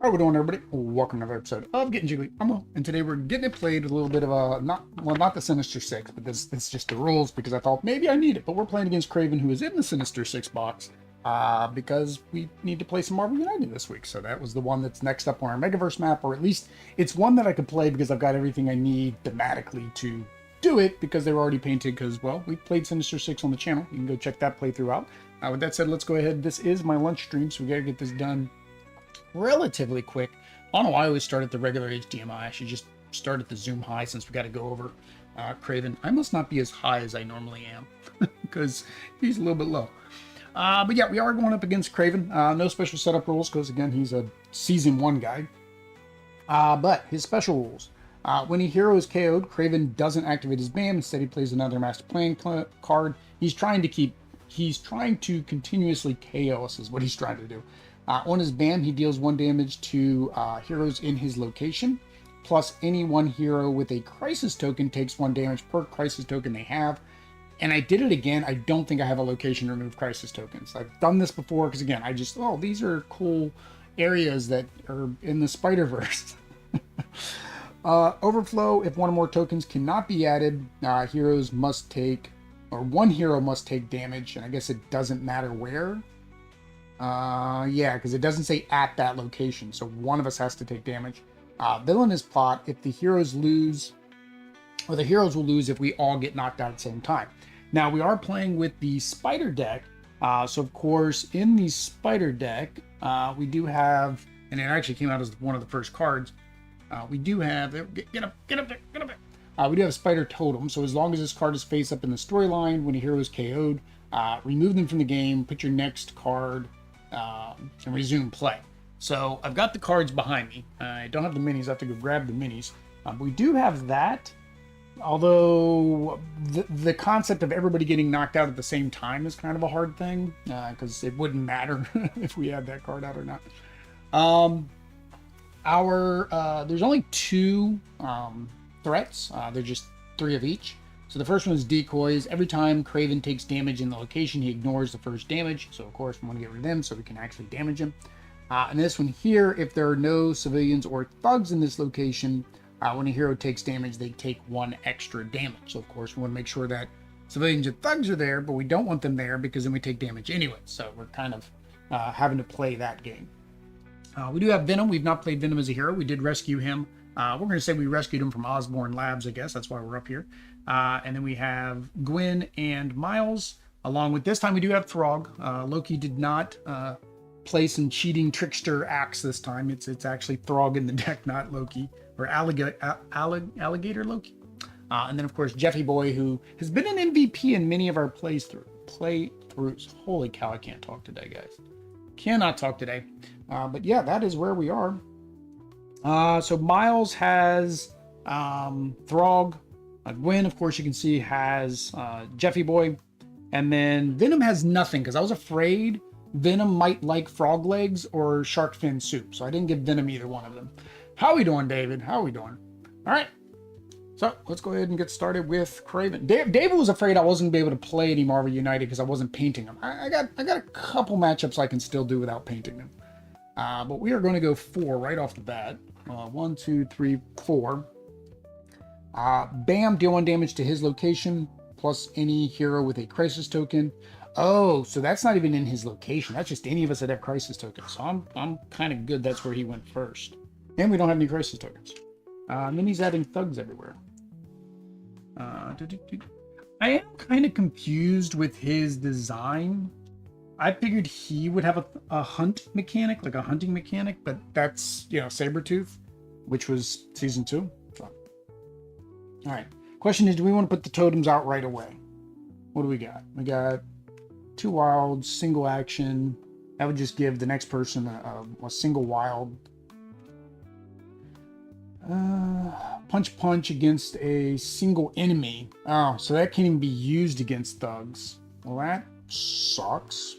How we doing, everybody? Welcome to another episode of Getting Jiggly. I'm Will, and today we're getting it played with a little bit of a not the Sinister Six, but this it's just the rules because I thought maybe I need it. But we're playing against Kraven, who is in the Sinister Six box, because we need to play some Marvel United this week. So that was the one that's next up on our Megaverse map, or at least it's one that I could play because I've got everything I need thematically to do it because they were already painted. Because well, we played Sinister Six on the channel. You can go check that playthrough out. With that said, let's go ahead. This is my lunch stream, so we gotta get this done relatively quick. I don't know why I always start at the regular HDMI. I should just start at the zoom high since we got to go over Kraven. I must not be as high as I normally am because he's a little bit low. But yeah, we are going up against Kraven. No special setup rules because again, he's a season 1 guy. But his special rules. When a hero is KO'd, Kraven doesn't activate his BAM. Instead, he plays another Master Plan card. He's trying to continuously KO us is what he's trying to do. On his BAM, he deals 1 damage to heroes in his location, plus any one hero with a crisis token takes 1 damage per crisis token they have. And I did it again. I don't think I have a location to remove crisis tokens. I've done this before because, again, these are cool areas that are in the Spider-Verse. Overflow, if 1 or more tokens cannot be added, heroes must take, or 1 hero must take damage, and I guess it doesn't matter where. Yeah, because it doesn't say at that location, so one of us has to take damage. Villainous plot, if the heroes lose, or the heroes will lose if we all get knocked out at the same time. Now, we are playing with the Spider deck, so of course, in the Spider deck, we do have, and it actually came out as one of the first cards, we do have, get up there. We do have Spider Totem, so as long as this card is face up in the storyline, when a hero is KO'd, remove them from the game, put your next card, and resume play. So I've got the cards behind me. I don't have the minis. I have to go grab the minis. But we do have that. Although the concept of everybody getting knocked out at the same time is kind of a hard thing because it wouldn't matter if we had that card out or not. There's only 2 threats. They're just 3 of each. So the first one is decoys. Every time Kraven takes damage in the location, he ignores the first damage. So of course we want to get rid of them so we can actually damage him. And this one here, if there are no civilians or thugs in this location, when a hero takes damage, they take 1 extra damage. So of course we want to make sure that civilians and thugs are there, but we don't want them there because then we take damage anyway. So we're kind of having to play that game. We do have Venom. We've not played Venom as a hero. We did rescue him. We're going to say we rescued him from Osborn Labs, I guess. That's why we're up here. And then we have Gwen and Miles, along with this time we do have Throg. Loki did not play some cheating trickster acts this time. It's actually Throg in the deck, not Loki, or Alligator Loki. And then, of course, Jeffy Boy, who has been an MVP in many of our playthroughs. Holy cow, I can't talk today, guys. Cannot talk today. But yeah, that is where we are. So Miles has Throg. Gwen, of course, you can see has Jeffy Boy. And then Venom has nothing because I was afraid Venom might like frog legs or shark fin soup. So I didn't give Venom either one of them. How we doing, David? How we doing? All right. So let's go ahead and get started with Kraven. David was afraid I wasn't going to be able to play any Marvel United because I wasn't painting them. I got a couple matchups I can still do without painting them. But we are going to go 4 right off the bat. 1, 2, 3, 4. Bam, deal 1 damage to his location, plus any hero with a crisis token. Oh, so that's not even in his location. That's just any of us that have crisis tokens. So I'm kind of good that's where he went first. And we don't have any crisis tokens. And then he's adding thugs everywhere. I am kind of confused with his design. I figured he would have a hunt mechanic, like a hunting mechanic, but that's, Sabretooth, which was season 2. So. All right. Question is, do we want to put the totems out right away? What do we got? We got 2 wilds, single action. That would just give the next person a single wild. Punch against a single enemy. Oh, so that can't even be used against thugs. Well, that sucks.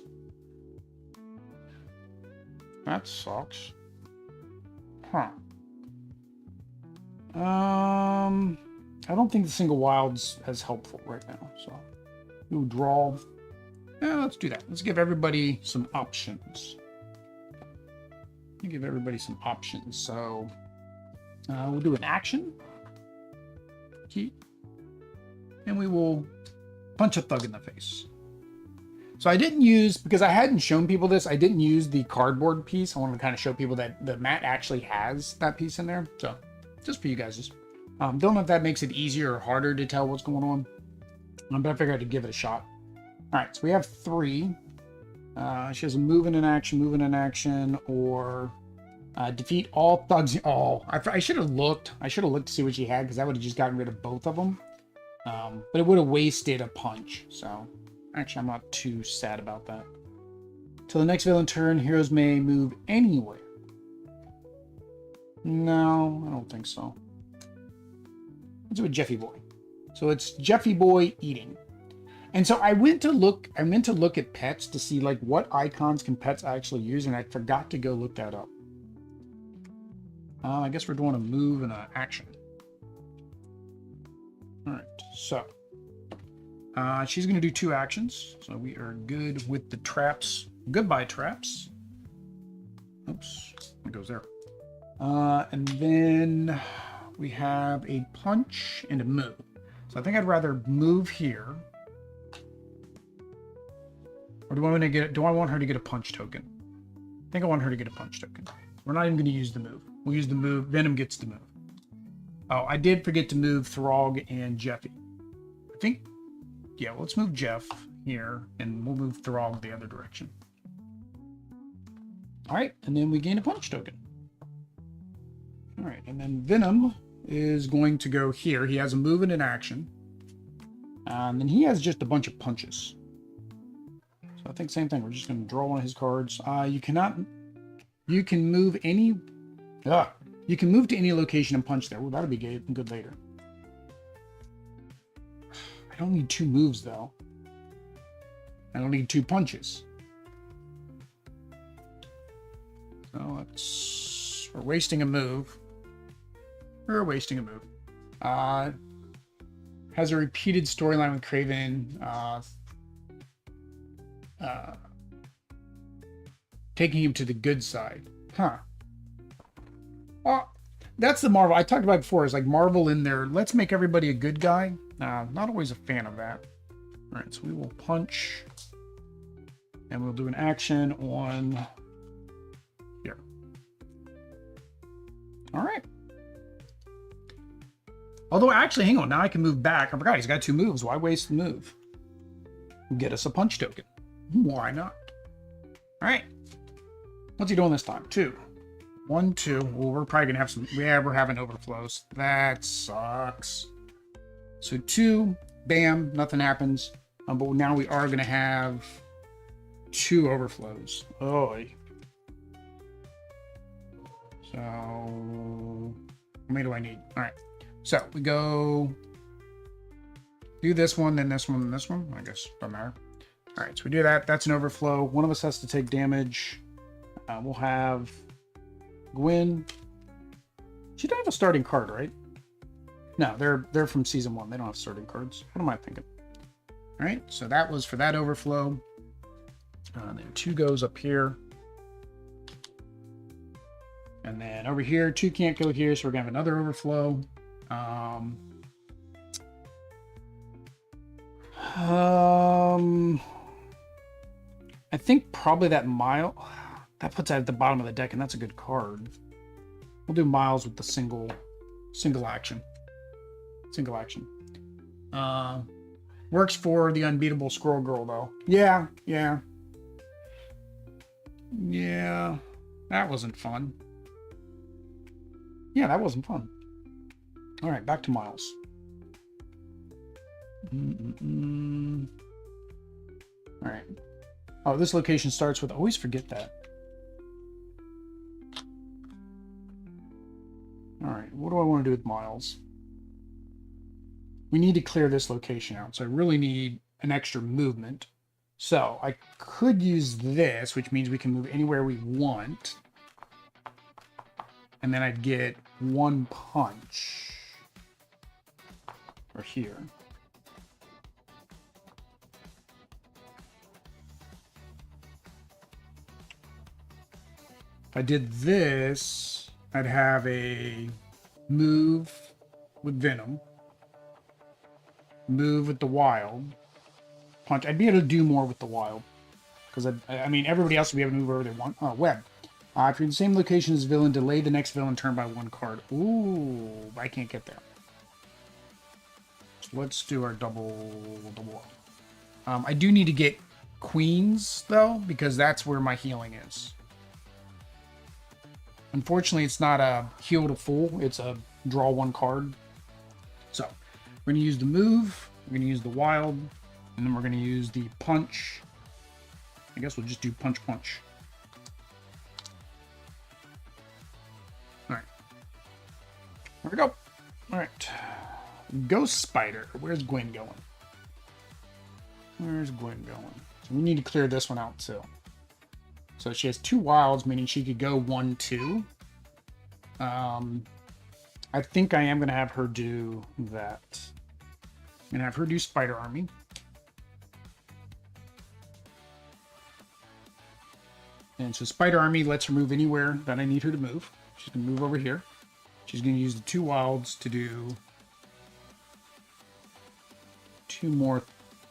That sucks. Huh. I don't think the single wild's as helpful right now. So, we'll draw. Yeah, let's do that. Let's give everybody some options. to give everybody some options. So we'll do an action key, and we will punch a thug in the face. So I didn't use, because I hadn't shown people this, I didn't use the cardboard piece. I wanted to kind of show people that the mat actually has that piece in there. So just for you guys, just don't know if that makes it easier or harder to tell what's going on. But I figured I'd give it a shot. All right, so we have 3. She has a move and an action, or defeat all thugs. Oh, I should have looked. I should have looked to see what she had, because that would have just gotten rid of both of them. But it would have wasted a punch. So actually, I'm not too sad about that. Till the next villain turn, heroes may move anywhere. No, I don't think so. Let's do a Jeffy Boy. So it's Jeffy Boy eating. And so I went to look at pets to see like what icons can pets actually use, and I forgot to go look that up. I guess we're doing a move and an action. All right, so she's going to do 2 actions. So we are good with the traps. Goodbye, traps. Oops, it goes there. And then we have a punch and a move. So I think I'd rather move here. Or do I want her to get a punch token? I think I want her to get a punch token. We're not even going to use the move. We'll use the move. Venom gets the move. Oh, I did forget to move Throg and Jeffy. I think, yeah, well, let's move Jeff here, and we'll move Throg the other direction. All right, and then we gain a punch token. All right, and then Venom is going to go here. He has a move and an action. And then he has just a bunch of punches. So I think same thing. We're just going to draw one of his cards. You can move any... you can move to any location and punch there. Well, that'll be good later. I don't need 2 moves, though. I don't need 2 punches. So we're wasting a move. We're wasting a move. Has a repeated storyline with Kraven. Taking him to the good side. Huh. That's the Marvel I talked about before. Is like Marvel in there. Let's make everybody a good guy. Not always a fan of that. All right, so we will punch, and we'll do an action on here. All right. Although, actually, hang on. Now I can move back. I forgot he's got 2 moves. Why waste the move? Get us a punch token. Why not? All right. What's he doing this time? 2. 1, 2. Well, we're probably gonna have some. Yeah, we're having overflows. That sucks. So 2. Bam. Nothing happens. But now we are gonna have 2 overflows. Oh. So how many do I need? All right. So we go do this one, then this one, then this one. I guess doesn't matter. All right, so we do that. That's an overflow. One of us has to take damage. We'll have Gwen. She don't have a starting card, right? No, they're from season 1. They don't have starting cards. What am I thinking? All right, so that was for that overflow. Then 2 goes up here. And then over here, 2 can't go here, so we're gonna have another overflow. I think probably that that puts that at the bottom of the deck, and that's a good card. We'll do Miles with the single action. Single action. Works for the unbeatable Squirrel Girl, though. Yeah. That wasn't fun. Yeah, that wasn't fun. All right, back to Miles. All right. Oh, this location starts with... Always forget that. All right, what do I want to do with Miles? We need to clear this location out, so I really need an extra movement. So I could use this, which means we can move anywhere we want. And then I'd get 1 punch. Or here. If I did this, I'd have a move with Venom, move with the Wild, punch. I'd be able to do more with the Wild. Because, I mean, everybody else would be able to move wherever they want. Web. If you're in the same location as villain, delay the next villain turn by 1 card. Ooh, I can't get there. So let's do our double. I do need to get Queens, though, because that's where my healing is. Unfortunately, it's not a heal to full. It's a draw 1 card. So, we're going to use the move. We're going to use the Wild. And then we're going to use the punch. I guess we'll just do punch. Alright. There we go. Alright. Ghost Spider. Where's Gwen going? Where's Gwen going? So we need to clear this one out too. So she has 2 wilds, meaning she could go 1-2. I think I am going to have her do that. I'm going to have her do Spider Army. And so Spider Army lets her move anywhere that I need her to move. She's going to move over here. She's going to use the 2 wilds to do 2 more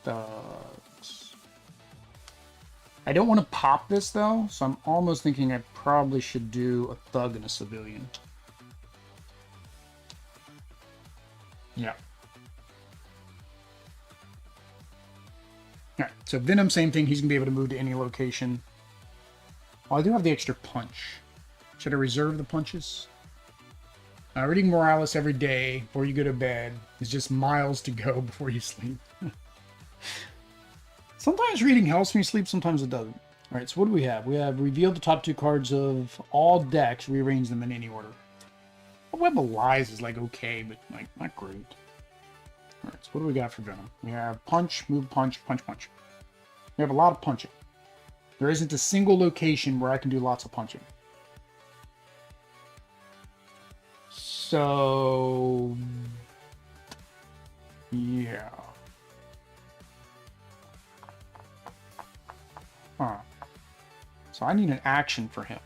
thugs. I don't want to pop this, though, so I'm almost thinking I probably should do a thug and a civilian. Yeah. Alright, so Venom, same thing. He's going to be able to move to any location. Oh, I do have the extra punch. Should I reserve the punches? Reading Morales every day before you go to bed is just miles to go before you sleep. Sometimes reading helps me sleep, sometimes it doesn't. Alright, so what do we have? We have revealed the top 2 cards of all decks, rearrange them in any order. The Web of Lies is like okay, but like not great. Alright, so what do we got for Venom? We have punch, move, punch, punch, punch. We have a lot of punching. There isn't a single location where I can do lots of punching. So, yeah. Huh. So I need an action for him.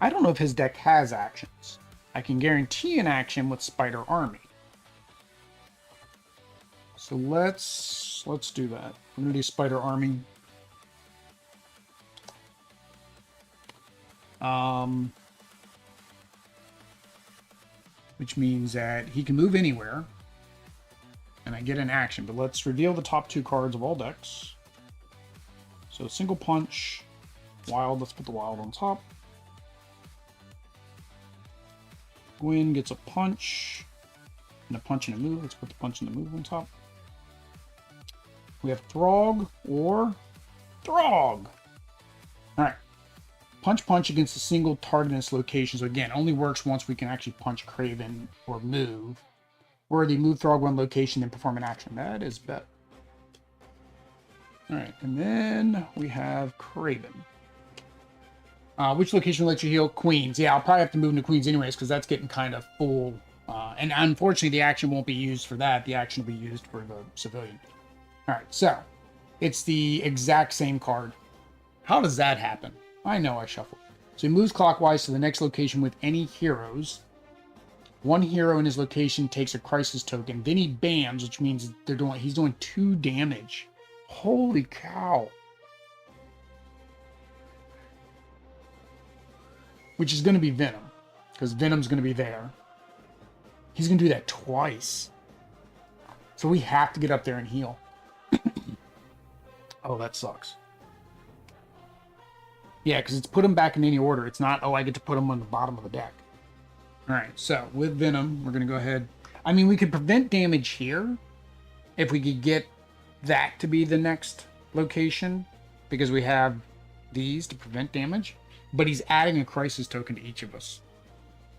I don't know if his deck has actions. I can guarantee an action with Spider Army. So let's do that. I'm gonna do Spider Army. Which means that he can move anywhere, and I get an action. But let's reveal the top 2 cards of all decks. So single punch, Wild. Let's put the Wild on top. Gwen gets a punch, and a punch and a move. Let's put the punch and the move on top. We have Throg or Throg. All right. Punch against a single target in this location. So again, only works once we can actually punch Kraven or move. Or the move Throg 1 location, then perform an action. That is bet. Alright, and then we have Kraven. Which location lets you heal? Queens. Yeah, I'll probably have to move into Queens anyways, because that's getting kind of full. And unfortunately, the action won't be used for that. The action will be used for the civilian. Alright, so it's the exact same card. How does that happen? I know I shuffled. So he moves clockwise to the next location with any heroes. 1 hero in his location takes a crisis token. Then he bans, which means he's doing 2 damage. Holy cow. Which is going to be Venom. Because Venom's going to be there. He's going to do that twice. So we have to get up there and heal. Oh, that sucks. Yeah, because it's put him back in any order. It's not, oh, I get to put him on the bottom of the deck. Alright, so with Venom, we're going to go ahead. I mean, we could prevent damage here if we could get that to be the next location, because we have these to prevent damage. But he's adding a crisis token to each of us.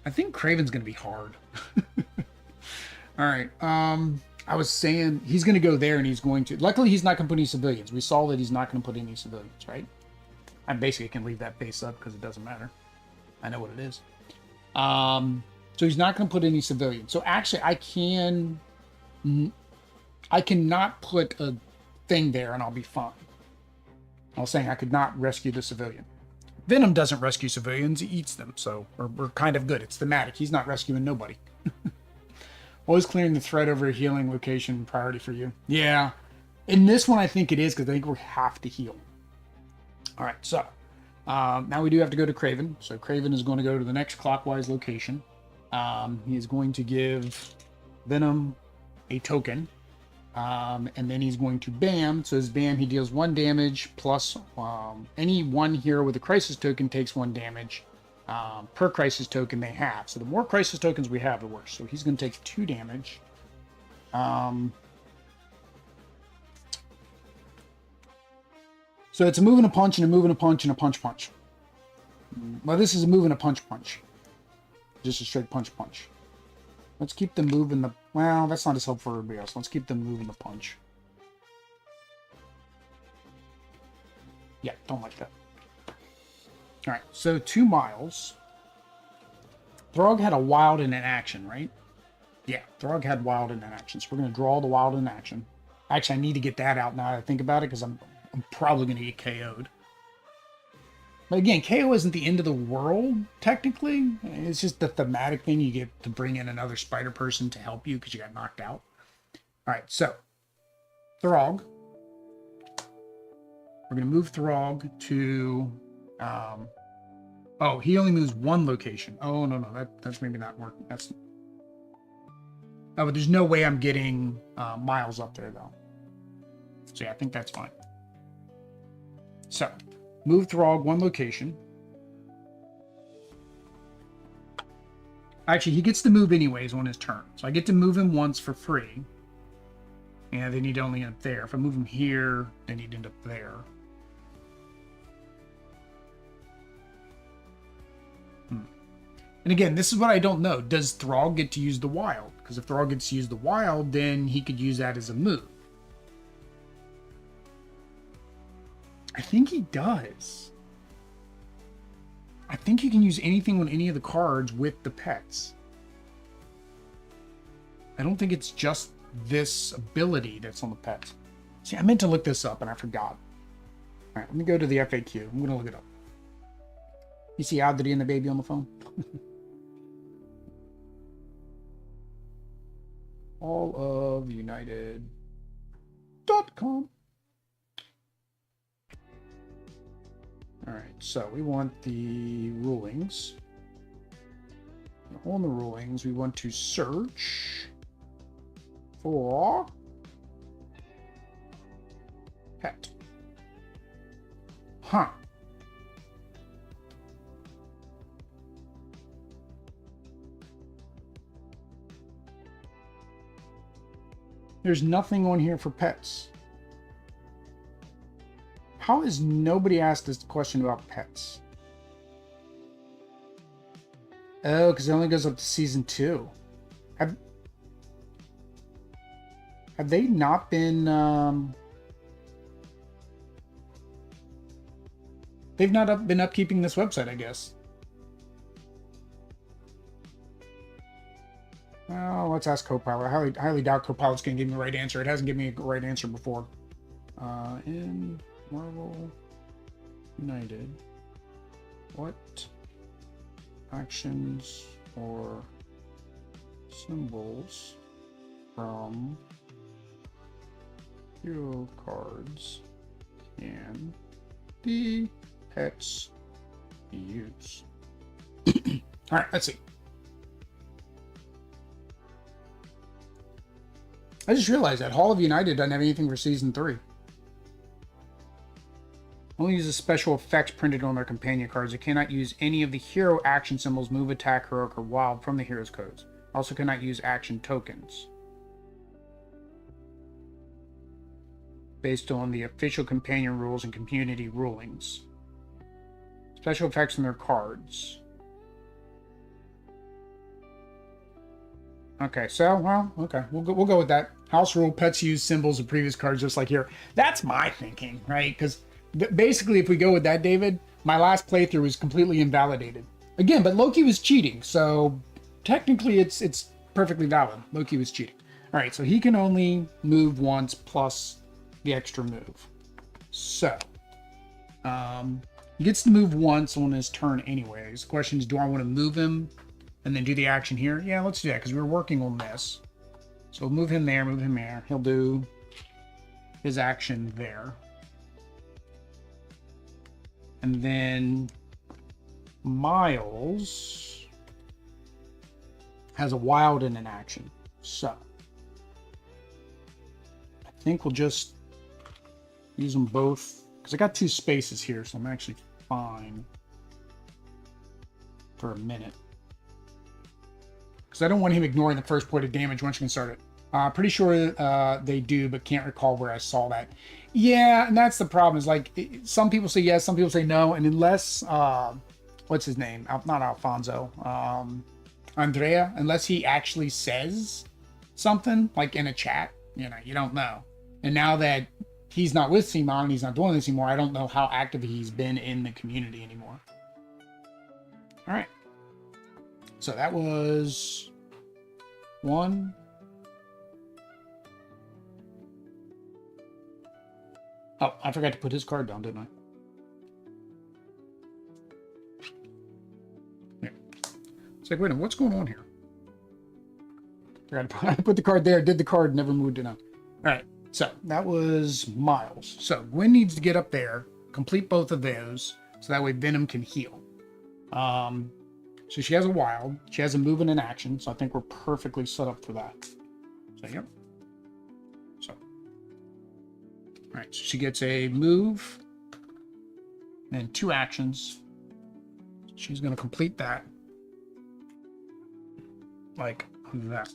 I think Kraven's going to be hard. Alright, I was saying he's going to go there and he's going to... Luckily, he's not going to put any civilians. We saw that he's not going to put any civilians, right? I basically can leave that face up because it doesn't matter. I know what it is. So he's not going to put any civilians. So actually, I cannot put a thing there and I'll be fine. I was saying I could not rescue the civilian. Venom doesn't rescue civilians, he eats them, so we're kind of good. It's thematic. He's not rescuing nobody. Always clearing the threat over a healing location priority for you. Yeah. In this one, I think it is, because I think we have to heal. All right, so now we do have to go to Kraven. So Kraven is going to go to the next clockwise location. He is going to give Venom a token. And then he's going to bam. So his bam, he deals 1 damage plus any one hero with a crisis token takes 1 damage per crisis token they have. So the more crisis tokens we have, the worse. So he's going to take 2 damage. So it's a move and a punch and a move and a punch and a punch punch. Well, this is a move and a punch punch. Just a straight punch punch. Let's keep the move and the... Well, that's not as helpful for everybody else. Let's keep the move and the punch. Yeah, don't like that. Alright, so 2 miles. Throg had a wild in an action, right? Yeah, Throg had wild in an action. So we're going to draw the wild in action. Actually, I need to get that out now that I think about it, because I'm probably going to get KO'd. But again, KO isn't the end of the world, technically. It's just the thematic thing. You get to bring in another spider person to help you because you got knocked out. Alright, so Throg. We're going to move Throg to... oh, he only moves 1 location. Oh, no, that's maybe not working. That's... Oh, but there's no way I'm getting miles up there, though. So yeah, I think that's fine. So, move Throg 1 location. Actually, he gets to move anyways on his turn. So I get to move him once for free. And then he'd only end up there. If I move him here, then he'd end up there. And again, this is what I don't know. Does Throg get to use the wild? Because if Throg gets to use the wild, then he could use that as a move. I think he does. I think you can use anything on any of the cards with the pets. I don't think it's just this ability that's on the pets. See, I meant to look this up and I forgot. All right, let me go to the FAQ. I'm going to look it up. You see Oddity and the baby on the phone? allofunited.com. All right, so we want the rulings. On the rulings, we want to search for pet. Huh. There's nothing on here for pets. How has nobody asked this question about pets? Oh, because it only goes up to season 2. Have they not been... They've not been upkeeping this website, I guess. Well, let's ask Copilot. I highly doubt Copilot's going to give me the right answer. It hasn't given me a right answer before. In Marvel United, what actions or symbols from hero cards can the pets use? All right, let's see. I just realized that Hall of United doesn't have anything for Season 3. Only uses special effects printed on their companion cards. It cannot use any of the hero action symbols, move, attack, heroic, or wild from the hero's codes. Also cannot use action tokens. Based on the official companion rules and community rulings. Special effects on their cards. Okay, so, well, okay, we'll go with that. House rule, pets use symbols of previous cards just like here. That's my thinking, right? Because basically, if we go with that, David, my last playthrough was completely invalidated. Again, but Loki was cheating, so technically it's perfectly valid. Loki was cheating. All right, so he can only move once plus the extra move. So, He gets to move once on his turn anyways. The question is, do I want to move him and then do the action here? Yeah, let's do that because we were working on this. So we'll move him there, move him there. He'll do his action there. And then Miles has a wild and an action. So I think we'll just use them both because I got 2 spaces here, so I'm actually fine for a minute. Because I don't want him ignoring the first point of damage once you can start it. Pretty sure they do, but can't recall where I saw that. Yeah, and that's the problem. Is like some people say yes, some people say no, and unless what's his name? Not Alfonso. Andrea. Unless he actually says something like in a chat, you know, you don't know. And now that he's not with Simon, he's not doing this anymore, I don't know how active he's been in the community anymore. All right. So that was 1. Oh, I forgot to put his card down, didn't I? Yeah. It's like, wait a minute, what's going on here? I put the card there, did the card, never moved it on. All right, so that was Miles. So Gwen needs to get up there, complete both of those, so that way Venom can heal. So she has a wild, she has a move and an action, so I think we're perfectly set up for that. So, yep. So. All right, so she gets a move and 2 actions. She's going to complete that like that.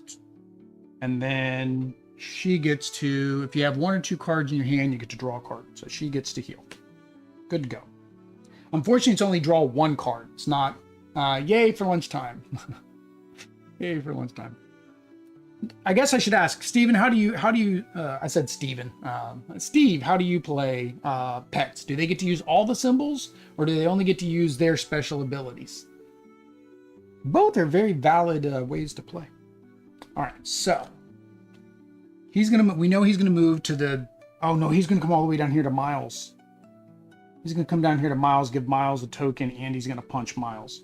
And then she gets to, if you have 1 or 2 cards in your hand, you get to draw a card. So she gets to heal. Good to go. Unfortunately, it's only draw 1 card. It's not, yay for lunchtime. Yay for lunchtime. I guess I should ask, Steven, how do you, I said Steven, Steve, how do you play pets? Do they get to use all the symbols or do they only get to use their special abilities? Both are very valid ways to play. All right, so he's going to, we know he's going to move to the, oh no, he's going to come all the way down here to Miles. He's going to come down here to Miles, give Miles a token, and he's going to punch Miles.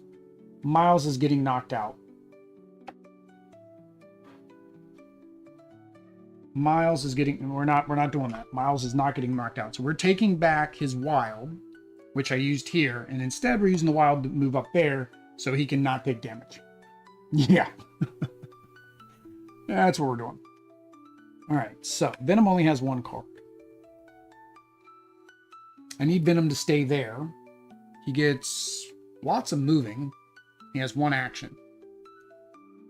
Miles is getting knocked out. Miles is getting, we're not doing that. Miles is not getting knocked out. So we're taking back his wild, which I used here, and instead we're using the wild to move up there so he can not take damage. Yeah. That's what we're doing. All right, so Venom only has 1 card. I need Venom to stay there. He gets lots of moving. He has 1 action.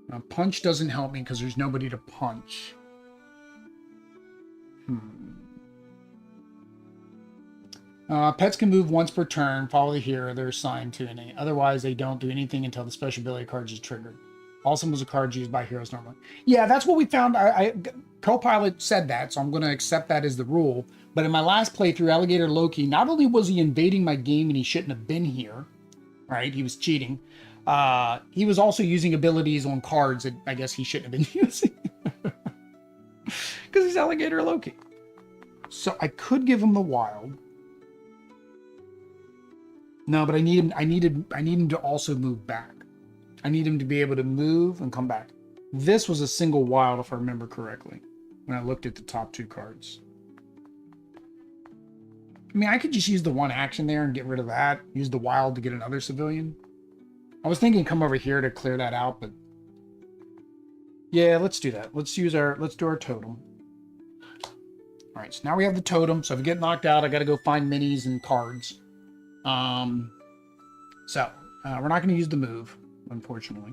Now, punch doesn't help me because there's nobody to punch. Pets can move once per turn, follow the hero they're assigned to, and otherwise they don't do anything until the special ability card is triggered. All symbols are cards used by heroes normally. Yeah, that's what we found. Copilot said that, so I'm going to accept that as the rule. But in my last playthrough, Alligator Loki, not only was he invading my game and he shouldn't have been here, right? He was cheating. He was also using abilities on cards that I guess he shouldn't have been using. Because he's Alligator Loki. So I could give him the wild. No, but I need him to also move back. I need him to be able to move and come back. This was a single wild, if I remember correctly, when I looked at the top 2 cards. I mean, I could just use the 1 action there and get rid of that. Use the wild to get another civilian. I was thinking come over here to clear that out, but yeah, let's do that. Let's do our totem. All right, so now we have the totem. So if I get knocked out, I got to go find minis and cards. So we're not going to use the move, unfortunately.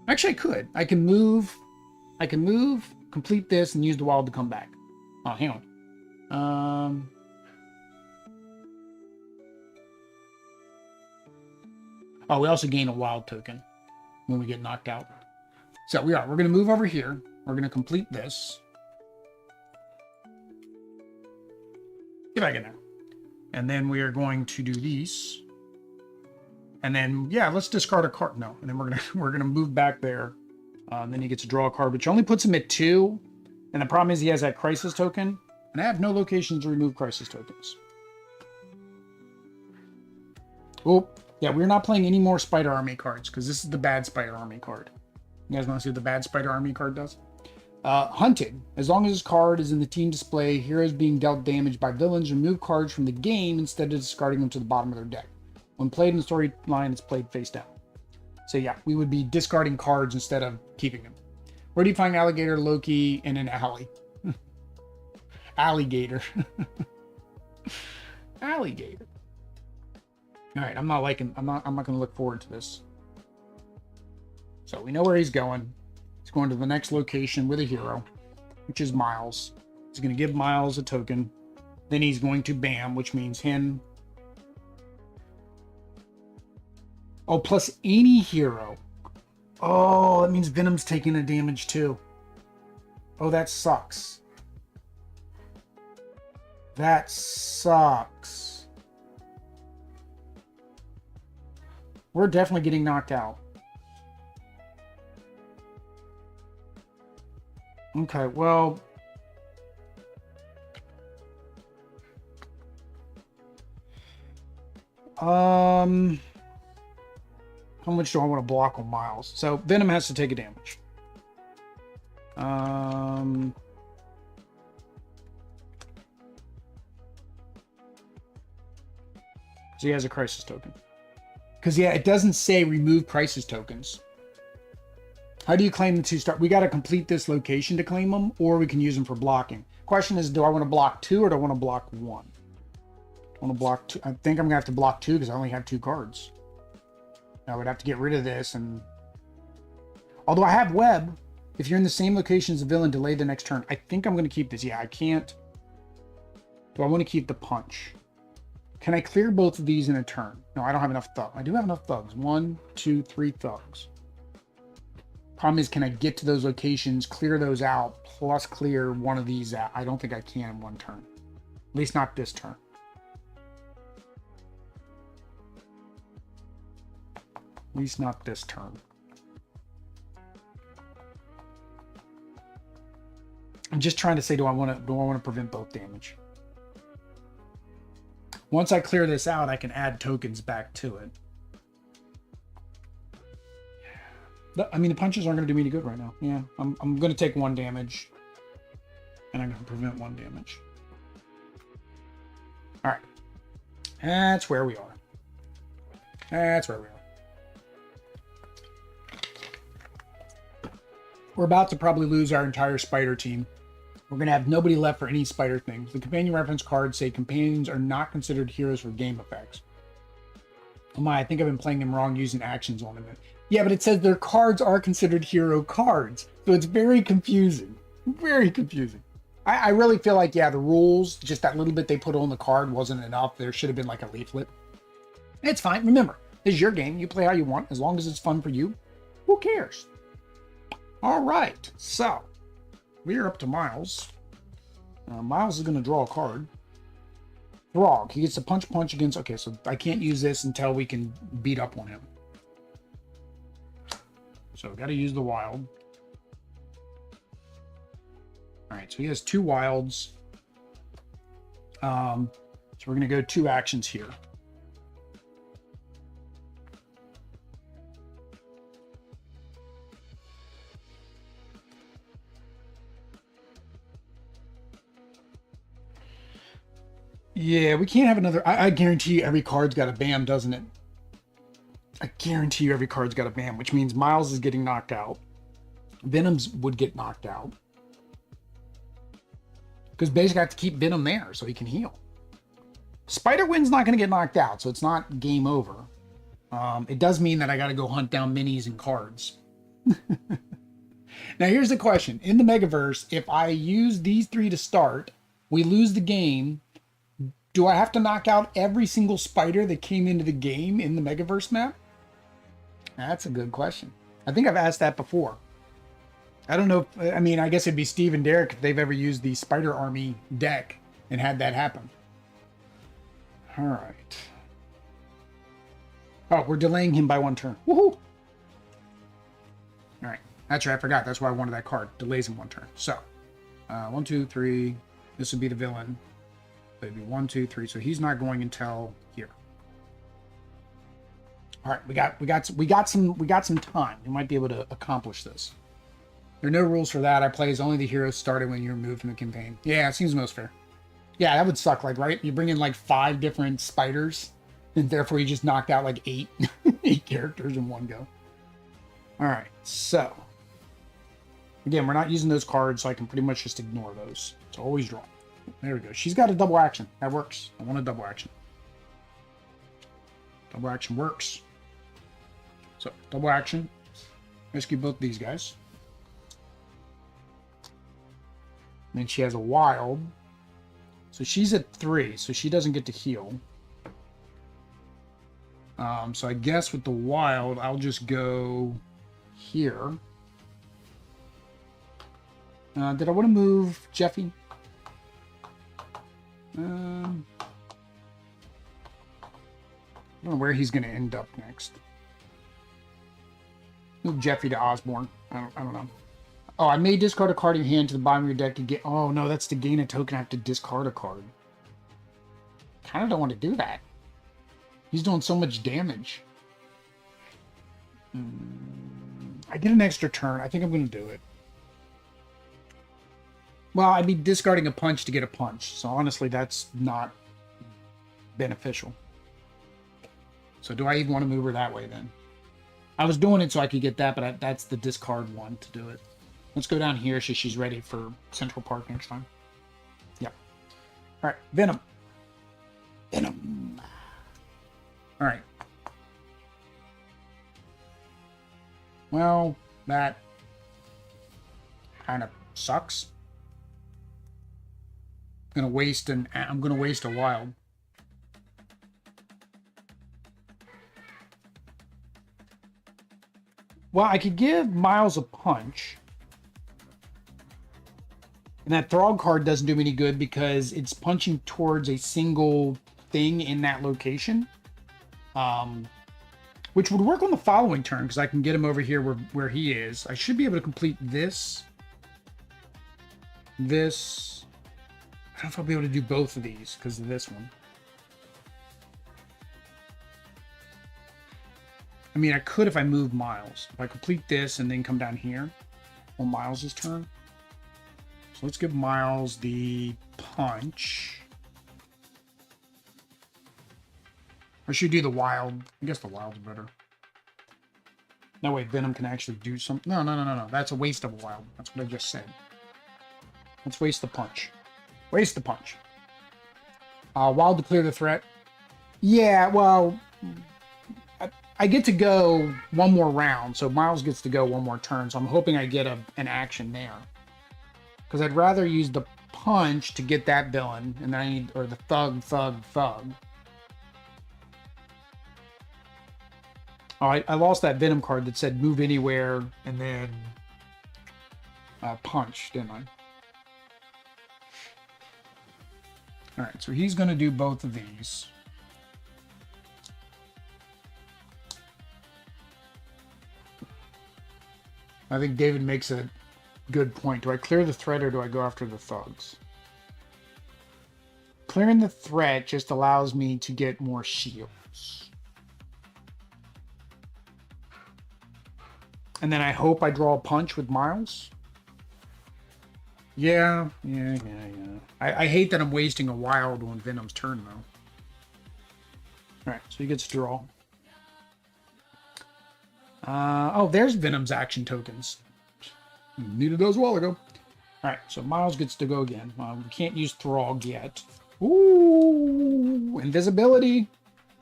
Actually, I could. I can move, complete this, and use the wild to come back. Oh, hang on. Oh, we also gain a wild token when we get knocked out. So we're going to move over here. We're going to complete this. Get back in there. And then we are going to do these. And then, yeah, let's discard a card. No, and then we're gonna move back there. And then he gets to draw a card, which only puts him at 2. And the problem is he has that crisis token. And I have no locations to remove crisis tokens. Oh, yeah, we're not playing any more Spider Army cards because this is the bad Spider Army card. You guys want to see what the bad Spider Army card does? Hunted. As long as this card is in the team display, heroes being dealt damage by villains remove cards from the game instead of discarding them to the bottom of their deck. When played in the storyline, it's played face down. So yeah, we would be discarding cards instead of keeping them. Where do you find Alligator, Loki, in an alley? Alligator. Alligator. All right, I'm not going to look forward to this. So we know where he's going. He's going to the next location with a hero, which is Miles. He's going to give Miles a token. Then he's going to bam, which means him. Oh, plus any hero. Oh, that means Venom's taking the damage too. Oh, that sucks. That sucks. We're definitely getting knocked out. Okay, well... How much do I want to block on Miles? So, Venom has to take a damage. So he has a crisis token. Because, yeah, it doesn't say remove crisis tokens. How do you claim the 2-star? We got to complete this location to claim them, or we can use them for blocking. Question is, do I want to block 2 or do I want to block 1? I want to block 2. I think I'm going to have to block 2 because I only have 2 cards. I would have to get rid of this. And although I have web, if you're in the same location as the villain, delay the next turn. I think I'm going to keep this. Yeah, I can't. Do I want to keep the punch? Can I clear both of these in a turn? No, I don't have enough thugs. I do have enough thugs. 1, 2, 3 thugs. Problem is, can I get to those locations, clear those out, plus clear one of these out? I don't think I can in one turn. At least not this turn. At least not this turn. I'm just trying to say, do I want to prevent both damage? Once I clear this out, I can add tokens back to it. I mean, the punches aren't going to do me any good right now. Yeah, I'm going to take 1 damage. And I'm going to prevent 1 damage. All right. That's where we are. That's where we are. We're about to probably lose our entire spider team. We're going to have nobody left for any spider things. The companion reference cards say companions are not considered heroes for game effects. Oh my, I think I've been playing them wrong using actions on them. Yeah, but it says their cards are considered hero cards. So it's very confusing. Very confusing. I really feel like, yeah, the rules, just that little bit they put on the card wasn't enough. There should have been like a leaflet. It's fine. Remember, this is your game. You play how you want. As long as it's fun for you, who cares? All right. So, we're up to Miles. Miles is going to draw a card. Throg. He gets to punch against... Okay, so I can't use this until we can beat up on him. So, got to use the wild. Alright, so he has 2 wilds. So we're going to go 2 actions here. Yeah, we can't have another... I guarantee you every card's got a bam, doesn't it? I guarantee you every card's got a bam, which means Miles is getting knocked out. Venom's would get knocked out. Because basically I have to keep Venom there so he can heal. Spider-Gwen's not going to get knocked out, so it's not game over. It does mean that I got to go hunt down minis and cards. Now here's the question. In the Megaverse, if I use these 3 to start, we lose the game... Do I have to knock out every single spider that came into the game in the Megaverse map? That's a good question. I think I've asked that before. I don't know. I mean, I guess it'd be Steve and Derek if they've ever used the Spider Army deck and had that happen. All right. Oh, we're delaying him by 1 turn. Woohoo! All right. That's right. I forgot. That's why I wanted that card. Delays him 1 turn. So, 1, 2, 3. This would be the villain. So it'd be 1, 2, 3. So he's not going until here. All right, we got some time. We might be able to accomplish this. There are no rules for that. I play as only the heroes started when you're removed from the campaign. Yeah, it seems most fair. Yeah, that would suck. Like, right? You bring in like 5 different spiders, and therefore you just knocked out like 8, 8 characters in one go. All right, so again, we're not using those cards, so I can pretty much just ignore those. So always draw. There we go. She's got a double action. That works. I want a double action. Double action works. So double action. Rescue both these guys. And then she has a wild. So she's at 3, so she doesn't get to heal. So I guess with the wild, I'll just go here. Did I want to move Jeffy? I don't know where he's going to end up next. Move Jeffy to Osborn. I don't know. Oh, I may discard a card in your hand to the bottom of your deck to get... Oh, no, that's to gain a token. I have to discard a card. Kind of don't want to do that. He's doing so much damage. I get an extra turn. I think I'm going to do it. Well, I'd be discarding a punch to get a punch. So honestly, that's not beneficial. So do I even want to move her that way then? I was doing it so I could get that, but that's the discard one to do it. Let's go down here so she's ready for Central Park next time. Yep. All right, Venom. Venom. All right. Well, that kind of sucks. I'm gonna waste a wild. Well, I could give Miles a punch. And that Throg card doesn't do me any good because it's punching towards a single thing in that location. Which would work on the following turn because I can get him over here where he is. I should be able to complete this. This. I don't know if I'll be able to do both of these because of this one. I mean, I could if I move Miles. If I complete this and then come down here on Miles' turn. So let's give Miles the punch. Or should we do the wild? I guess the wild's better. That way Venom can actually do something. No. That's a waste of a wild. That's what I just said. Let's waste the punch. Waste the punch. Wild to clear the threat. Yeah, well, I get to go one more round, so Miles gets to go one more turn, so I'm hoping I get an action there. Because I'd rather use the punch to get that villain, and then I need, or the thug. Oh, I lost that Venom card that said move anywhere, and then punch, didn't I? Alright, so he's going to do both of these. I think David makes a good point. Do I clear the threat or do I go after the thugs? Clearing the threat just allows me to get more shields. And then I hope I draw a punch with Miles. Yeah. I hate that I'm wasting a wild on Venom's turn, though. Alright, so he gets to draw. Oh, there's Venom's action tokens. Needed those a while ago. Alright, so Miles gets to go again. We can't use Throg yet. Ooh, invisibility.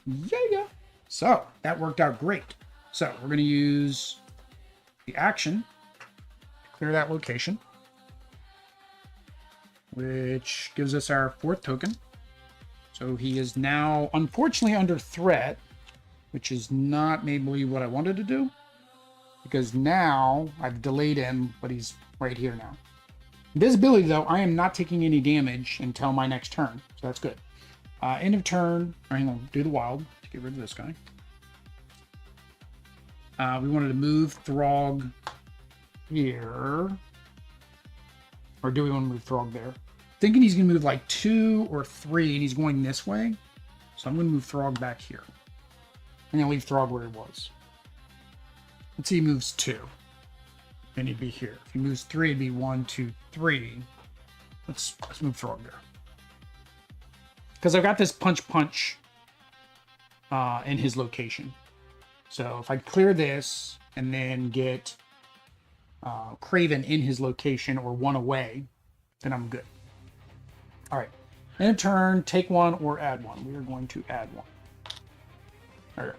Yeah. So, that worked out great. So, we're going to use the action to clear that location, which gives us our 4th token. So, he is now, unfortunately, under threat, which is not maybe what I wanted to do, because now I've delayed him, but he's right here now. Invisibility, though, I am not taking any damage until my next turn, so that's good. End of turn, hang on, do the wild to get rid of this guy. We wanted to move Throg here, or do we want to move Throg there? Thinking he's going to move like 2 or 3, and he's going this way, so I'm going to move Throg back here. I'm going to leave Throg where he was. Let's see, he moves 2. Then he'd be here. If he moves 3, it'd be 1, 2, 3. Let's move Throg there. Because I've got this punch in his location. So if I clear this and then get Kraven in his location or 1 away, then I'm good. All right. In turn, take 1 or add 1. We are going to add 1. All right.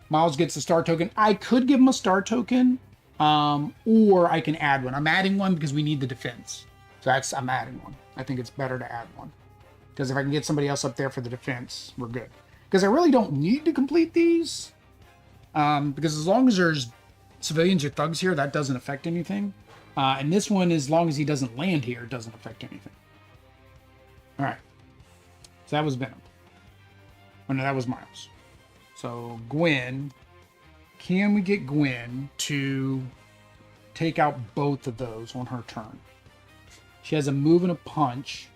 Miles gets the star token. I could give him a star token, or I can add 1. I'm adding 1 because we need the defense. So I'm adding 1. I think it's better to add 1. Because if I can get somebody else up there for the defense, we're good. Because I really don't need to complete these. Because as long as there's civilians or thugs here, that doesn't affect anything. And this one, as long as he doesn't land here, it doesn't affect anything. All right. So that was Venom. Oh, no, that was Miles. So Gwen. Can we get Gwen to take out both of those on her turn? She has a move and a punch.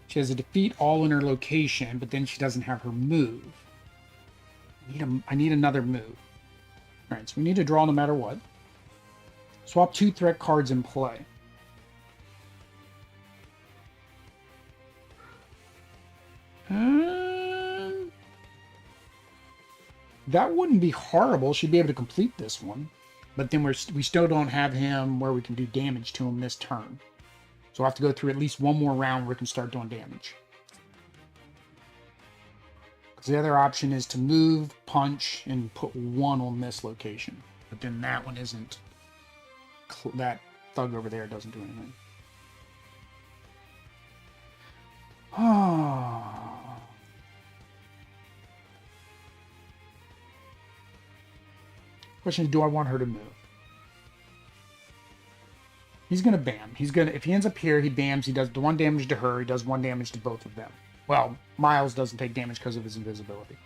She has a defeat all in her location, but then she doesn't have her move. I need another move. All right, so we need to draw no matter what. Swap 2 threat cards in play. That wouldn't be horrible. She'd be able to complete this one. But then we still don't have him where we can do damage to him this turn. So we'll have to go through at least one more round where we can start doing damage. Because the other option is to move, punch, and put 1 on this location. But then that one isn't... That thug over there doesn't do anything. Question is, do I want her to move? He's going to bam. If he ends up here, he bams. He does 1 damage to her. He does 1 damage to both of them. Well, Miles doesn't take damage because of his invisibility.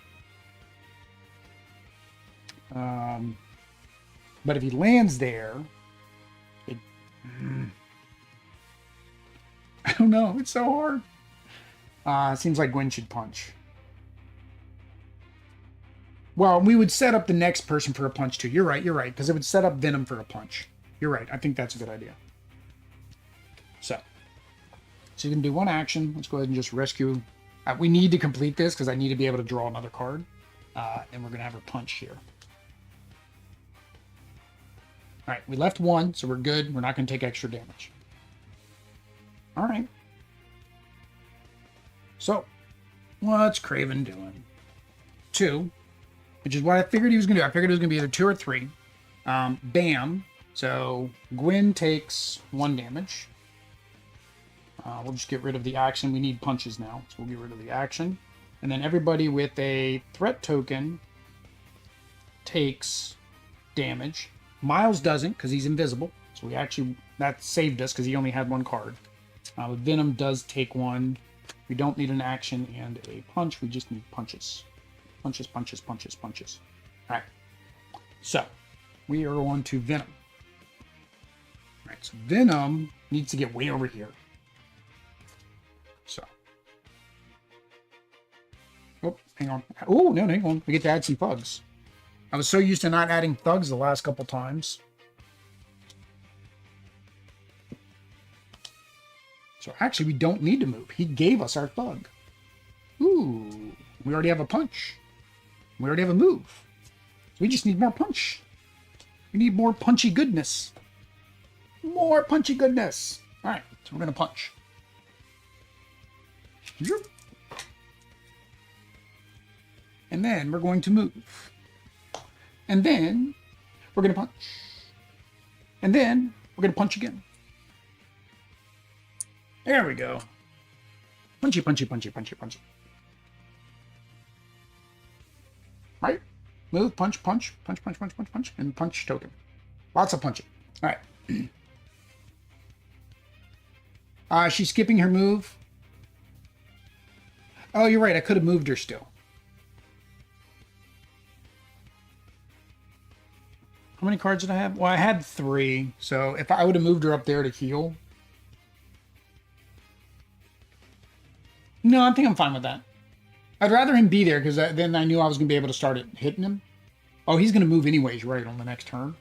But if he lands there... I don't know. It's so hard. It seems like Gwen should punch. Well, we would set up the next person for a punch too. You're right, because it would set up Venom for a punch. You're right. I think that's a good idea. So you can do 1 action. Let's go ahead and just rescue. We need to complete this because I need to be able to draw another card. And we're going to have her punch here. All right, we left 1, so we're good. We're not going to take extra damage. All right. So, what's Kraven doing? 2, which is what I figured he was going to do. I figured it was going to be either 2 or 3. Bam. So, Gwen takes 1 damage. We'll just get rid of the action. We need punches now, so we'll get rid of the action. And then everybody with a threat token takes damage. Miles doesn't because he's invisible. So that saved us because he only had 1 card. Venom does take 1. We don't need an action and a punch. We just need punches. Punches, punches, punches, punches. All right. So we are on to Venom. All right. So Venom needs to get way over here. So. Oh, hang on. Oh, no, hang on. We get to add some thugs. I was so used to not adding thugs the last couple times. So actually, we don't need to move. He gave us our thug. Ooh, we already have a punch. We already have a move. We just need more punch. We need more punchy goodness. More punchy goodness. All right, so we're going to punch. And then we're going to move. And then we're going to punch. And then we're going to punch again. There we go. Punchy, punchy, punchy, punchy, punchy. Right? Move, punch, punch, punch, punch, punch, punch, punch, and punch token. Lots of punching. All right. She's skipping her move. Oh, you're right. I could have moved her still. How many cards did I have? Well, I had 3. So if I would have moved her up there to heal. No, I think I'm fine with that. I'd rather him be there because then I knew I was going to be able to start hitting him. Oh, he's going to move anyways, right, on the next turn.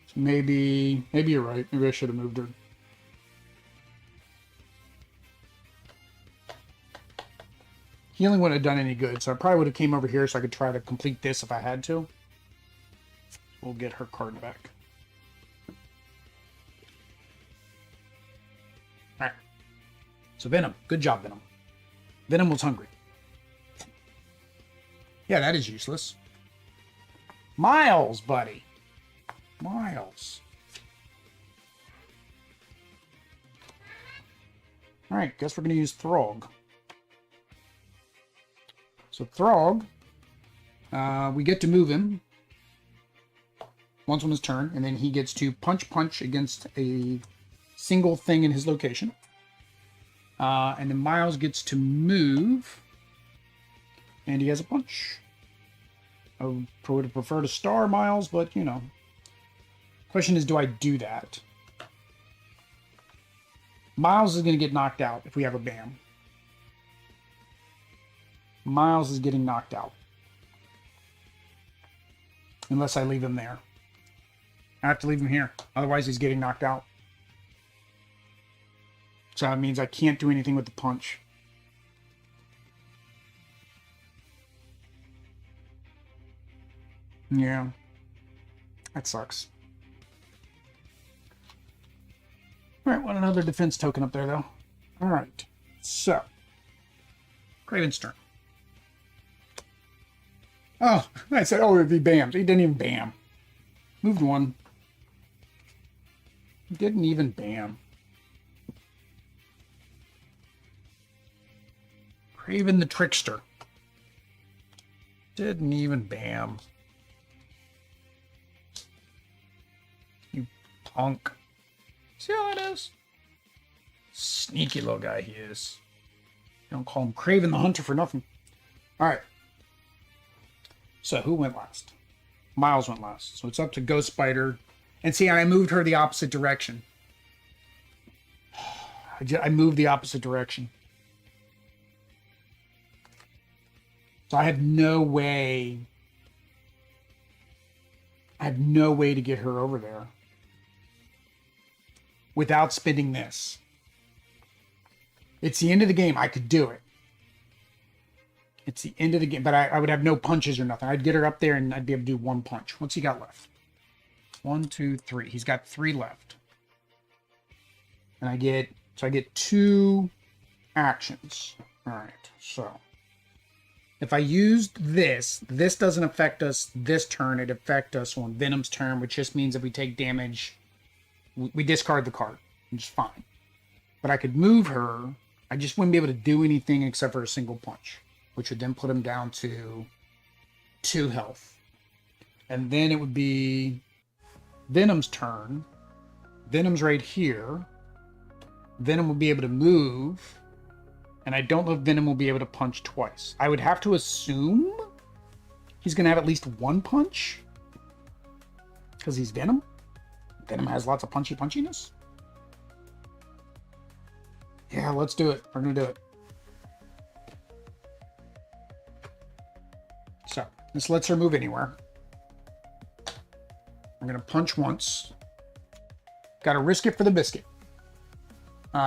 So maybe you're right. Maybe I should have moved her. Healing wouldn't have done any good, so I probably would have came over here so I could try to complete this if I had to. We'll get her card back. Alright. So Venom. Good job, Venom. Venom was hungry. Yeah, that is useless. Miles, buddy. Miles. Alright, guess we're going to use Throg. So Throg, we get to move him once on his turn, and then he gets to punch against a single thing in his location. And then Miles gets to move, and he has a punch. I would have preferred a star, Miles, but, you know. Question is, do I do that? Miles is going to get knocked out if we have a BAM. Miles is getting knocked out. Unless I leave him there. I have to leave him here. Otherwise, he's getting knocked out. So that means I can't do anything with the punch. Yeah. That sucks. Alright, want another defense token up there, though. Alright. So. Kraven's turn. Oh, I said, oh, if he bams. He didn't even bam. Moved one. He didn't even bam. Kraven the Trickster. Didn't even bam. You punk. See how that is? Sneaky little guy he is. You don't call him Kraven the Hunter for nothing. Alright. So who went last? Miles went last. So it's up to Ghost Spider. And see, I moved her the opposite direction. I moved the opposite direction. So I have no way. I have no way to get her over there without spending this. It's the end of the game. I could do it. It's the end of the game, but I would have no punches or nothing. I'd get her up there and I'd be able to do one punch. What's he got left? 1, 2, 3. He's got 3 left. And I get 2 actions. All right, so if I used this doesn't affect us this turn. It affects us on Venom's turn, which just means if we take damage, we discard the card, which is fine. But I could move her. I just wouldn't be able to do anything except for a single punch, which would then put him down to 2 health. And then it would be Venom's turn. Venom's right here. Venom will be able to move. And I don't know if Venom will be able to punch twice. I would have to assume he's going to have at least 1 punch. Because he's Venom. Venom has lots of punchiness. Yeah, let's do it. We're going to do it. So, this lets her move anywhere. I'm going to punch once. Got to risk it for the biscuit.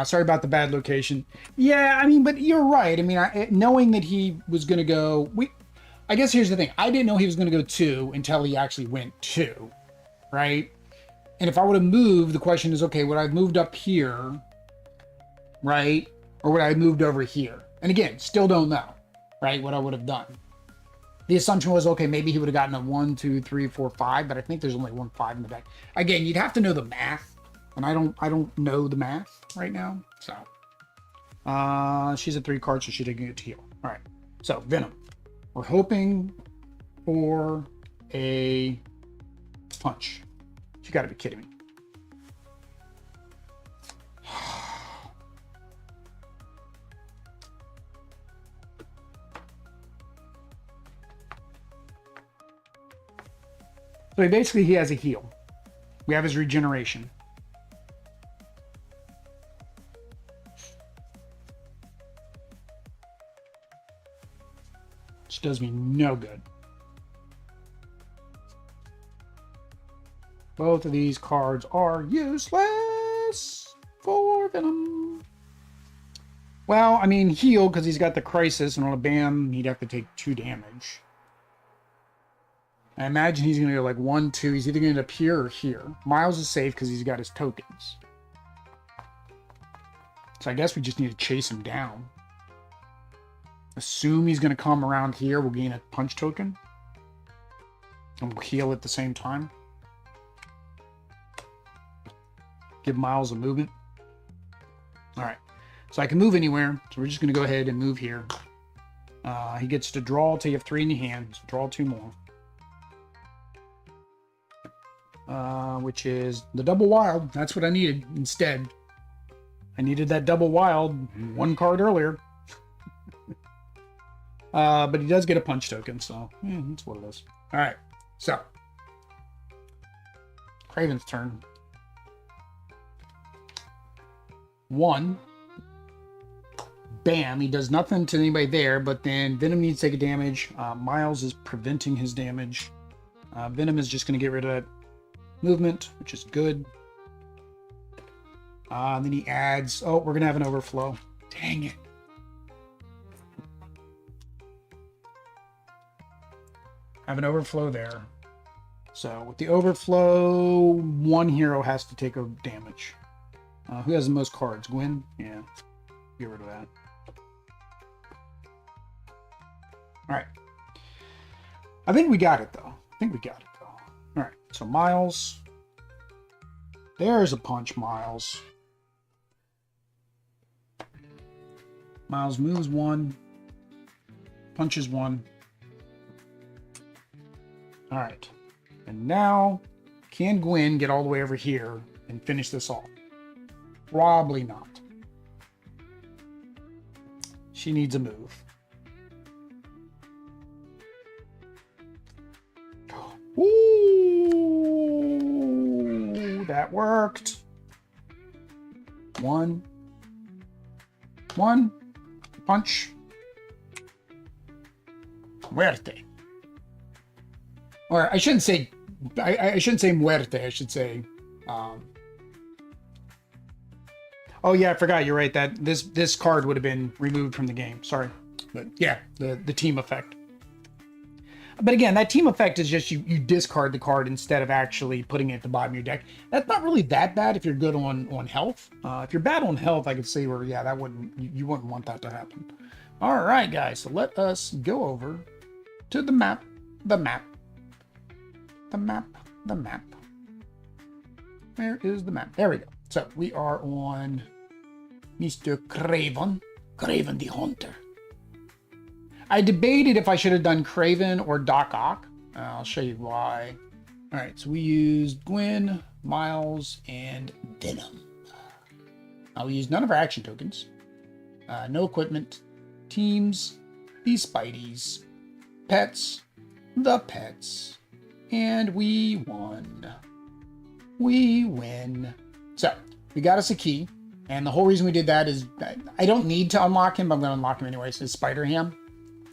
Sorry about the bad location. Yeah, I mean, but you're right. I mean, knowing that he was going to go... I guess here's the thing. I didn't know he was going to go 2 until he actually went 2. Right? And if I would have moved, the question is, okay, would I have moved up here? Right? Or would I have moved over here? And again, still don't know. Right? What I would have done. The assumption was, okay, maybe he would have gotten a 1, 2, 3, 4, 5, but I think there's only 1 5 in the back. Again, you'd have to know the math. And I don't know the math right now. So she's at 3 cards, so she didn't get to heal. All right. So Venom. We're hoping for a punch. You got to be kidding me. So basically he has a heal. We have his regeneration. which does me no good. Both of these cards are useless for Venom. Well, I mean, heal because he's got the crisis, and on a bam, he'd have to take 2 damage. I imagine he's going to go like 1, 2. He's either going to end up here or here. Miles is safe because he's got his tokens. So I guess we just need to chase him down. Assume he's going to come around here. We'll gain a punch token. And we'll heal at the same time. Give Miles a movement. Alright. So I can move anywhere. So we're just going to go ahead and move here. He gets to draw till you have 3 in your hand. So draw 2 more. Which is the double wild. That's what I needed instead. I needed that double wild 1 card earlier. But he does get a punch token, so that's what it is. Alright, so Kraven's turn. 1. Bam, he does nothing to anybody there, but then Venom needs to take a damage. Miles is preventing his damage. Venom is just going to get rid of that movement, which is good. And then he adds, oh, we're going to have an overflow. Dang it. Have an overflow there. So with the overflow, 1 hero has to take a damage. Who has the most cards? Gwen? Yeah. Get rid of that. Alright. I think we got it, though. Alright, so Miles. There's a punch, Miles. Miles moves 1. Punches 1. Alright. And now, can Gwen get all the way over here and finish this off? Probably not. She needs a move. Ooh, that worked. 1. Punch. Muerte. Or I shouldn't say muerte. I should say. Oh yeah, I forgot. You're right. That this card would have been removed from the game. Sorry, but yeah, the team effect. But again, that team effect is just you discard the card instead of actually putting it at the bottom of your deck. That's not really that bad if you're good on health. If you're bad on health, I could see where yeah, that wouldn't you wouldn't want that to happen. All right, guys. So let us go over to the map. Where is the map? There we go. So we are on Mr. Kraven the Hunter. I debated if I should have done Kraven or Doc Ock. I'll show you why. All right, so we used Gwen, Miles, and Venom. We used none of our action tokens. No equipment. Teams, the Spideys. Pets, the pets. And we won. We win. So, we got us a key. And the whole reason we did that is I don't need to unlock him, but I'm going to unlock him anyway. So it's Spider-Ham.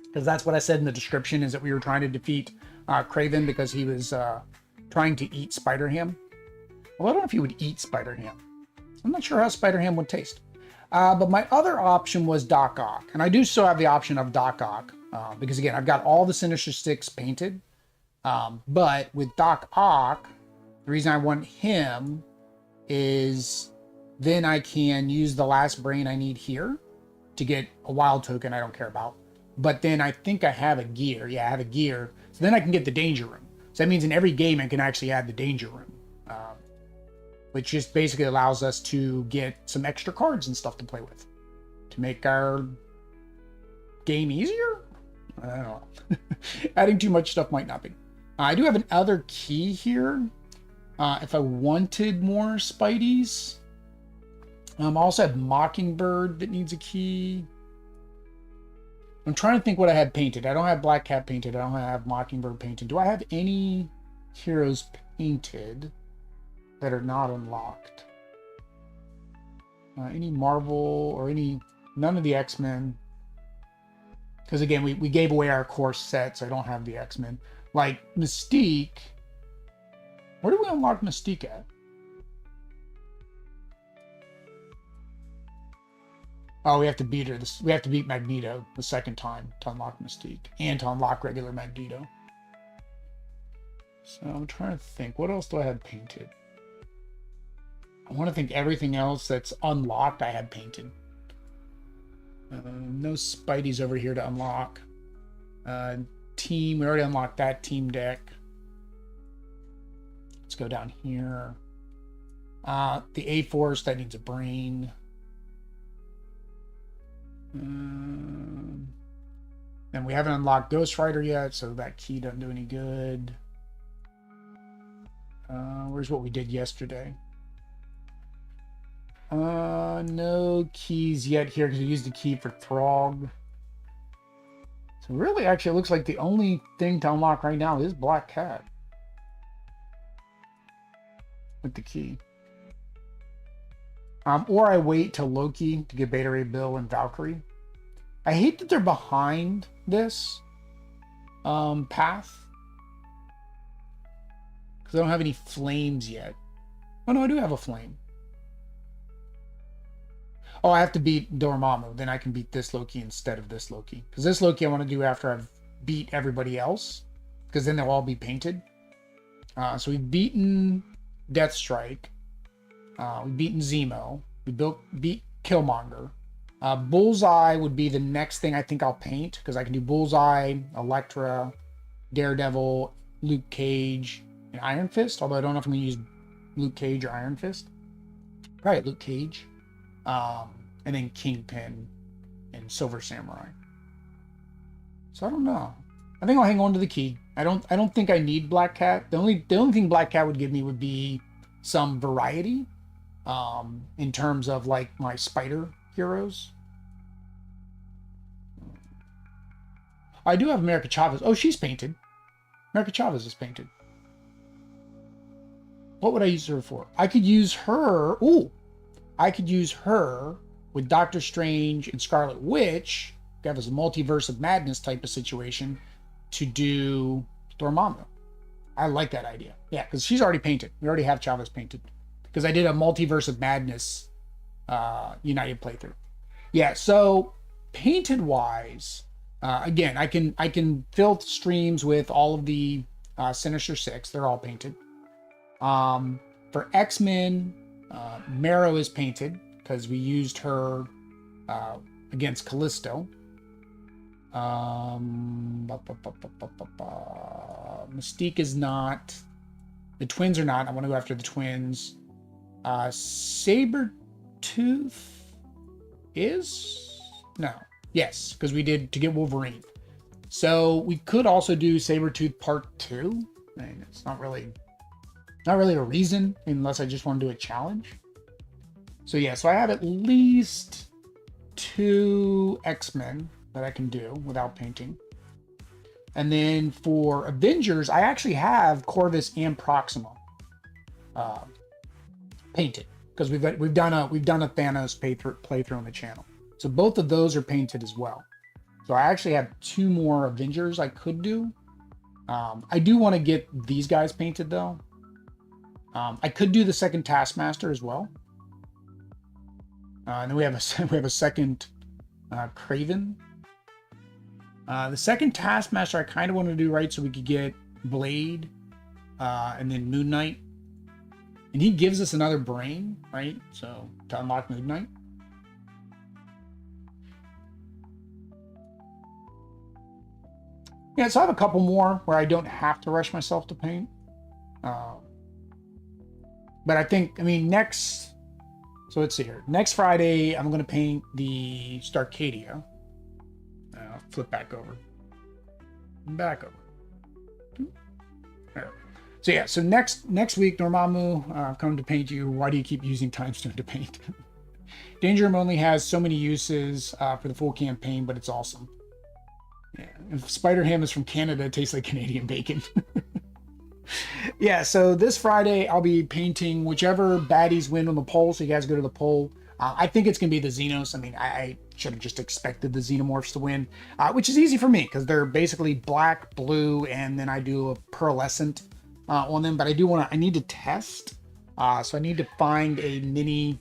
Because that's what I said in the description, is that we were trying to defeat Kraven because he was trying to eat Spider-Ham. Well, I don't know if he would eat Spider-Ham. I'm not sure how Spider-Ham would taste. But my other option was Doc Ock. And I do still have the option of Doc Ock. Because again, I've got all the Sinister Six painted. But with Doc Ock, the reason I want him is then I can use the last brain I need here to get a wild token I don't care about. But then I think I have a gear. Yeah, I have a gear. So then I can get the danger room. So that means in every game I can actually add the danger room. Which just basically allows us to get some extra cards and stuff to play with. To make our game easier? I don't know. Adding too much stuff might not be. I do have another key here. If I wanted more Spideys. I also have Mockingbird that needs a key. I'm trying to think what I had painted. I don't have Black Cat painted. I don't have Mockingbird painted. Do I have any heroes painted that are not unlocked? Any Marvel or none of the X-Men. Because again, we gave away our core set, so I don't have the X-Men. Like Mystique. Where do we unlock Mystique at? Oh, we have to beat her. We have to beat Magneto the second time to unlock Mystique and to unlock regular Magneto. So I'm trying to think. What else do I have painted? I want to think everything else that's unlocked I have painted. No Spideys over here to unlock. Team, we already unlocked that team deck. Let's go down here. The A-Force, that needs a brain. And we haven't unlocked Ghost Rider yet, so that key doesn't do any good. Where's what we did yesterday? No keys yet here because we used the key for Throg. So really, actually, it looks like the only thing to unlock right now is Black Cat. With the key. Or I wait till Loki to get Beta Ray Bill and Valkyrie. I hate that they're behind this path. Because I don't have any flames yet. Oh no, I do have a flame. Oh, I have to beat Dormammu. Then I can beat this Loki instead of this Loki. Because this Loki I want to do after I've beat everybody else. Because then they'll all be painted. So we've beaten Deathstrike. We've beaten Zemo. We beat Killmonger. Bullseye would be the next thing I think I'll paint. Because I can do Bullseye, Elektra, Daredevil, Luke Cage, and Iron Fist. Although I don't know if I'm going to use Luke Cage or Iron Fist. Probably Luke Cage. And then Kingpin and Silver Samurai. So I don't know. I think I'll hang on to the key. I don't think I need Black Cat. The only thing Black Cat would give me would be some variety. In terms of like my spider heroes. I do have America Chavez. Oh, she's painted. America Chavez is painted. What would I use her for? I could use her. Ooh. I could use her with Doctor Strange and Scarlet Witch, that was a multiverse of madness type of situation, to do Dormammu. I like that idea. Yeah, because she's already painted. We already have Chavez painted. Because I did a multiverse of madness United playthrough. Yeah, so painted wise, again, I can fill streams with all of the Sinister Six. They're all painted. For X-Men, Marrow is painted because we used her against Callisto. Mystique is not. The twins are not. I want to go after the twins. Sabretooth is? No. Yes, because we did to get Wolverine. So we could also do Sabretooth Part 2. I mean, it's not really a reason unless I just want to do a challenge. So yeah, so I have at least 2 X-Men that I can do without painting. And then for Avengers, I actually have Corvus and Proxima painted because we've done a Thanos playthrough on the channel. So both of those are painted as well. So I actually have 2 more Avengers I could do. I do want to get these guys painted though. I could do the second Taskmaster as well. And then we have a second Kraven. The second Taskmaster I kind of want to do right so we could get Blade and then Moon Knight. And he gives us another brain, right? So to unlock Moon Knight. Yeah, so I have a couple more where I don't have to rush myself to paint. But I think, next, so let's see here. Next Friday, I'm going to paint the Starcadia. Flip back over. Back over. There. So yeah, so next week, Dormammu, I've come to paint you. Why do you keep using Time Stone to paint? Danger Room only has so many uses for the full campaign, but it's awesome. Yeah, if Spider Ham is from Canada, it tastes like Canadian bacon. Yeah, so this Friday I'll be painting whichever baddies win on the poll. So you guys go to the poll. I think it's gonna be the Xenos. should have just expected the Xenomorphs to win, which is easy for me because they're basically black, blue, and then I do a pearlescent on them. But I need to test. So I need to find a mini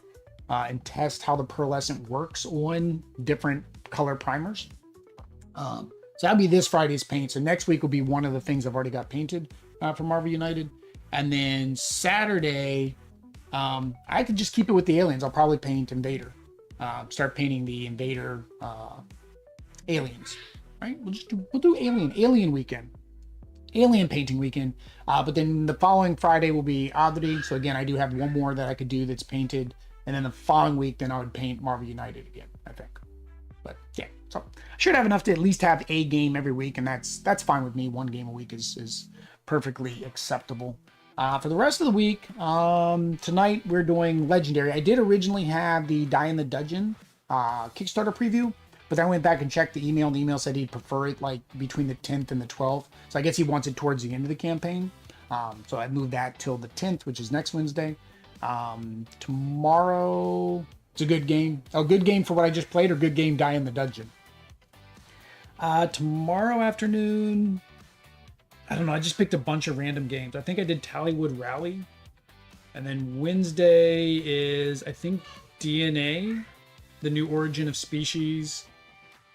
and test how the pearlescent works on different color primers. So that'll be this Friday's paint. So next week will be one of the things I've already got painted for Marvel United. And then Saturday, I could just keep it with the aliens. I'll probably paint Invader. Start painting the Invader aliens. Right? We'll do alien weekend. Alien painting weekend. But then the following Friday will be Oddity. So again, I do have one more that I could do that's painted. And then the following week, then I would paint Marvel United again, I think. But yeah, so I should have enough to at least have a game every week, and that's fine with me. One game a week is perfectly acceptable. For the rest of the week, tonight we're doing Legendary. I did originally have the Die in the Dungeon Kickstarter preview, but then I went back and checked the email, and the email said he'd prefer it like between the 10th and the 12th. So I guess he wants it towards the end of the campaign. So I moved that till the 10th, which is next Wednesday. Tomorrow, it's a good game. A good game for what I just played, or good game Die in the Dungeon. Tomorrow afternoon, I don't know. I just picked a bunch of random games. I think I did Tallywood Rally. And then Wednesday is, I think, DNA, the New Origin of Species.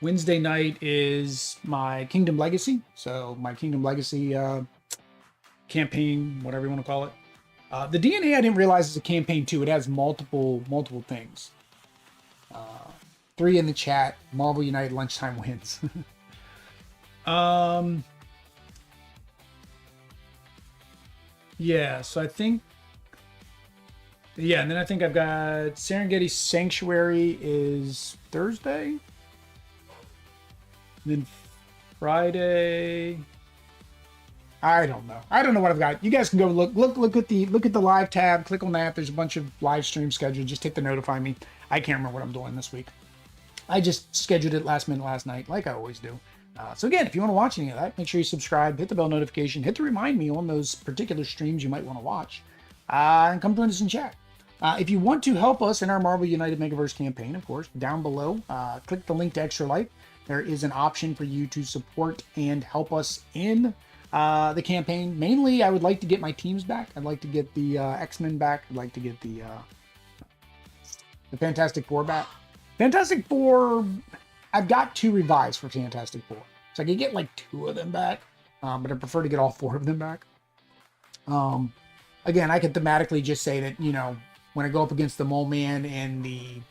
Wednesday night is my Kingdom Legacy. So my Kingdom Legacy campaign, whatever you want to call it. The DNA I didn't realize is a campaign too. It has multiple things. 3 in the chat. Marvel United lunchtime wins. Yeah, so I think. Yeah, and then I think I've got Serengeti Sanctuary is Thursday. And then Friday. I don't know. I don't know what I've got. You guys can go look at the live tab. Click on that. There's a bunch of live stream scheduled. Just hit the notify me. I can't remember what I'm doing this week. I just scheduled it last minute last night, like I always do. So again, if you want to watch any of that, make sure you subscribe, hit the bell notification, hit the remind me on those particular streams you might want to watch, and come join us in chat. If you want to help us in our Marvel United Megaverse campaign, of course, down below, click the link to Extra Life. There is an option for you to support and help us in the campaign. Mainly, I would like to get my teams back. I'd like to get the X-Men back. I'd like to get the Fantastic Four back. Fantastic Four, I've got 2 revives for Fantastic Four. So I could get like 2 of them back, but I prefer to get all 4 of them back. Again, I could thematically just say that, you know, when I go up against the Mole Man in the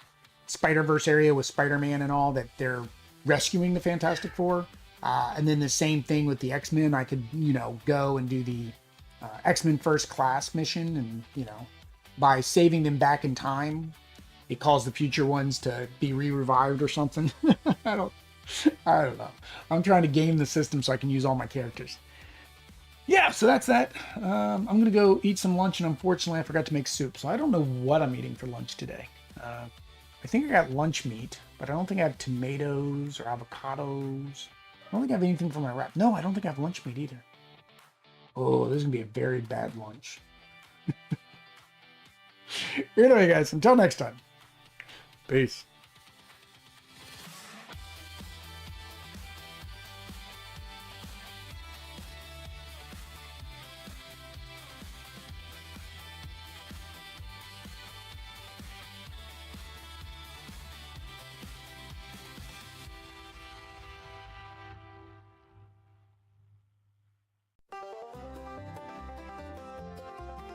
Spider-Verse area with Spider-Man and all, that they're rescuing the Fantastic Four. And then the same thing with the X-Men. I could, you know, go and do the X-Men First Class mission, and, you know, by saving them back in time, it calls the future ones to be re-revived or something. I don't know. I'm trying to game the system so I can use all my characters. Yeah, so that's that. I'm going to go eat some lunch, and unfortunately I forgot to make soup. So I don't know what I'm eating for lunch today. I think I got lunch meat, but I don't think I have tomatoes or avocados. I don't think I have anything for my wrap. No, I don't think I have lunch meat either. Oh, this is going to be a very bad lunch. Anyway, guys, until next time. Peace.